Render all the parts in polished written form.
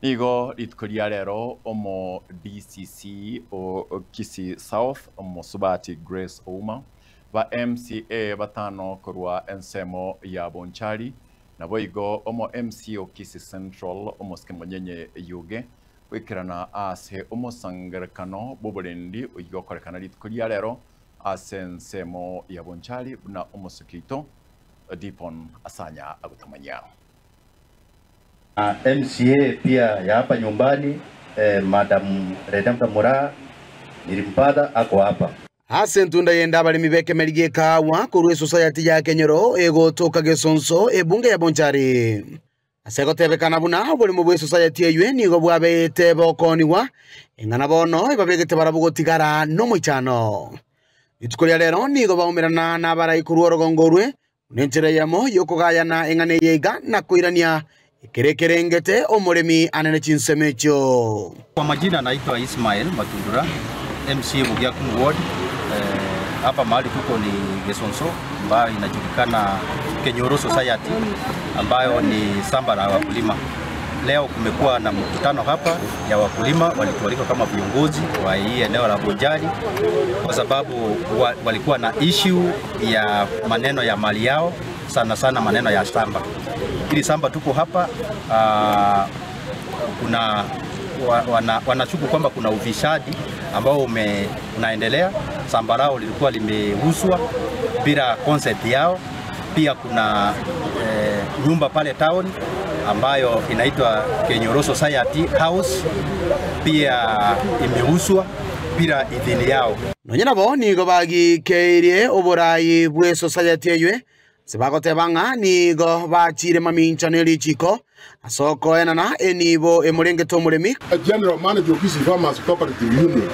Nigo ritkuria rero omo DCC o Kisii South omo Subati Grace Ouma ba MCA batano kurwa ensemo ya Bonchari na boigo omo MC o Kisii Central omo Skemonyenye yuge wikirana ase omo sangarakano boborendi uigo korekana ritkuria rero ase ensemo ya Bonchari na omo Sukito Dipon Asanya agutamanya. MCA pia ya hapa nyumbani Madam Redempta Mura nilimpata ako hapa. Asentunda yenda balimi bekemerige kawa kurwe society ya Kenyoro egotoka gesonso ebunge ya Bonchari. Asegotebekana buna buli mu bwe society yue nigo bwabete bokoniwa engana bono ibabegete barabugotigara no muchano. Itukolia lero nigo baumirana na baraikuru orogongorwe nentere yamo yokugayana engane yega na kuirania Kerekerengete omuremi anene chinsemecho. Kwa majina naitwa Ismail Matundura, MC Bugiakum Ward. Hapa mahali tuko ni Gesonso ambayo inajulikana Kenyoro Society ambayo ni samba la wakulima. Leo kumekuwa na mkutano hapa ya wakulima, walitualika kama viongozi wa hii eneo la Bonchari kwa sababu walikuwa na issue ya maneno ya mali yao, sana sana maneno ya samba. Hili samba tuko hapa wanashuku kwamba kuna ufisadi ambao unaendelea. Samba lao lilikuwa limeuzwa bila consent yao. Pia kuna nyumba pale town ambayo inaitwa Kenyoro Society House pia imeuzwa bila idhini yao. Nonyena bo nigo bagi keirie oborai bwe society yue sebagotebanga nigo bachire mamincha nelichiko asoko enana enibo emurengeto omuremi. General manager of Kisii Farmers Cooperative Union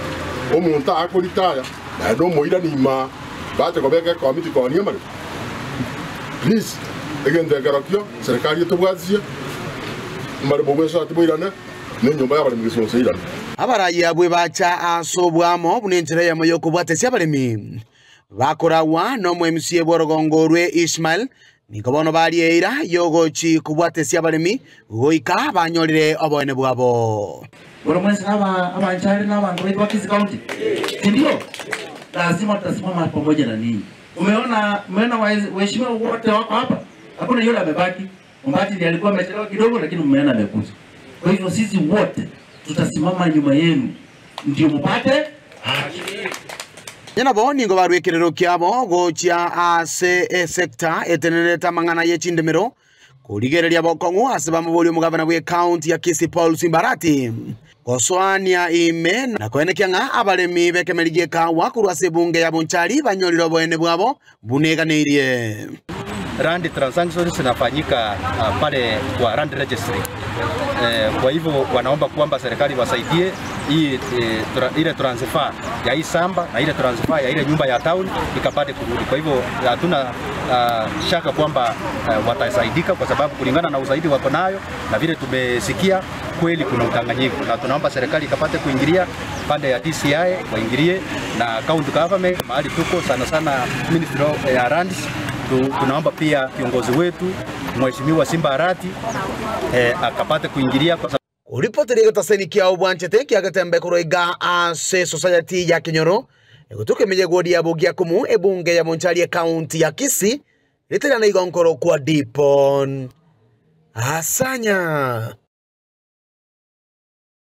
omuntu akolitaya na ndo moira nima bate kobeke committee ko niamare. Please again the garakyo serikali yetobwazia mare bogweso atiboirana nenyumba yabale mwisonse irana. Abarayi abwe bacha asobwamo bunentere yamoyoko bwatesia baremi bakorawa no mu MCA borogongorwe Ismail nikobono barieira yogochi kubwatesia baremi goika banyorire obone bwabo. Bora mwezi abanchari na abantu wetu wa Kisii County. Ndio lazima tutasimama pamoja na ninyi. Umeona waheshimiwa wote wako hapa. Hakuna yule amebaki. Mbati ndiye alikuwa amechelewa kidogo lakini umeona amekuja. Kwa hivyo sisi wote tutasimama nyuma yenu ndio mpate haki. Nyana bo ningo barwekirero kyabo gochia ase sector etenereta mangana yechindemero kurigereria bokongu aseba mubuli omugabana bwe county ya Kisii Paul Simbarati goswania ime na kwenekyanga abalemi bekemerige kawa kurwase bunge ya Bonchari banyoriro bwene bwabo buneganeirie. Land transactions zinafanyika pale kwa land registry. Kwa hivyo wanaomba kwamba serikali wasaidie hii ile transfer ya hii samba na ile transfer ya ile nyumba ya town ikapate kurudi. Kwa hivyo hatuna shaka kwamba watasaidika kwa sababu kulingana na usaidi wako nayo na vile tumesikia kweli kuna udanganyifu, na tunaomba serikali ikapate kuingilia pande ya DCI waingilie na county government mahali tuko sana sana Ministry ya Lands. Tunaomba pia kiongozi wetu Mheshimiwa Simba Arati akapate kuingilia kwa sababu Uripoteri gotaseni kia obwanchete kia gatembe kuroiga ase society ya Kenyoro egotuke meje godi ya Bugiakum ebunge ya Bonchari county ya Kisii litera na igonkoro kwa Dipon Asanya.